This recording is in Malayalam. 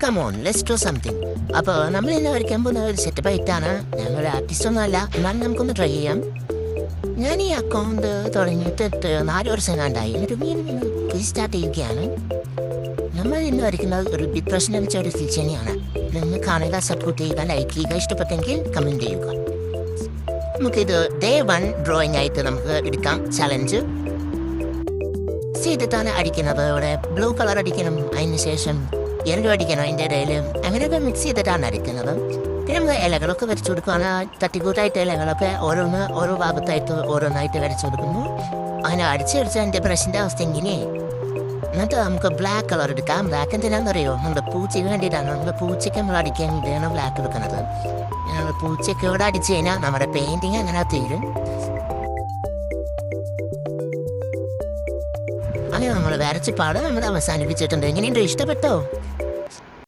Come on let's do something. അപ്പോൾ നമ്മൾ ഇന്ന് വരയ്ക്കാൻ പോകുന്ന ഒരു സെറ്റപ്പ് ആയിട്ടാണ്. ഞാനൊരു ആർട്ടിസ്റ്റ് ഒന്നും അല്ല, എന്നാലും നമുക്കൊന്ന് ട്രൈ ചെയ്യാം. ഞാൻ ഈ അക്കൗണ്ട് തുടങ്ങിയിട്ട് 4 വർഷം കണ്ടായി. എന്നിട്ട് വീണ്ടും റീസ്റ്റാർട്ട് ചെയ്യുകയാണ്. നമ്മൾ ഇന്ന് വരയ്ക്കുന്നത് ഒരു ഡിപ്രഷൻ അടിച്ച ഒരു ഫിൽച്ചനെയാണ്. നിങ്ങൾ കാണുക, സപ്പോർട്ട് ചെയ്യുക, ലൈക്ക് ചെയ്യുക, ഇഷ്ടപ്പെട്ടെങ്കിൽ കമൻറ്റ് ചെയ്യുക. നമുക്കിത് ഡേ 1 ഡ്രോയിങ് ആയിട്ട് നമുക്ക് എടുക്കാം. ചലഞ്ച് ചെയ്തിട്ടാണ് അടിക്കുന്നത്. ഇവിടെ ബ്ലൂ കളർ അടിക്കണം, അതിന് ശേഷം യെല്ലോ അടിക്കണം അതിൻ്റെ ഇടയിൽ. അങ്ങനെയൊക്കെ മിക്സ് ചെയ്തിട്ടാണ് അടിക്കുന്നത്. പിന്നെ നമ്മൾ ഇലകളൊക്കെ വരച്ചു കൊടുക്കുകയാണ്. തട്ടിക്കൂട്ടായിട്ട് ഇലകളൊക്കെ ഓരോ ഭാഗത്തായിട്ട് ഓരോന്നായിട്ട് വരച്ചു കൊടുക്കുന്നു. അങ്ങനെ അടിച്ചടിച്ച് എൻ്റെ ബ്രഷിൻ്റെ അവസ്ഥ ഇങ്ങനെ. എന്നിട്ട് നമുക്ക് ബ്ലാക്ക് കളർ എടുക്കാം. ബ്ലാക്ക് എന്തിനാണെന്നറിയോ? നമ്മുടെ പൂച്ചയ്ക്ക് വേണ്ടിയിട്ടാണ്. നമ്മുടെ പൂച്ചയ്ക്ക് നമ്മൾ അടിക്കാൻ വേണ്ടിയാണ് ബ്ലാക്ക് എടുക്കുന്നത്. നമ്മൾ പൂച്ചയ്ക്ക് ഇവിടെ അടിച്ചു കഴിഞ്ഞാൽ നമ്മുടെ പെയിൻറ്റിങ് അങ്ങനെ തീരും. അങ്ങനെ നമ്മൾ വരച്ചപ്പാട് നമ്മൾ അവസാനിപ്പിച്ചിട്ടുണ്ട്. എങ്ങനെയുണ്ട്? ഇഷ്ടപ്പെട്ടോ?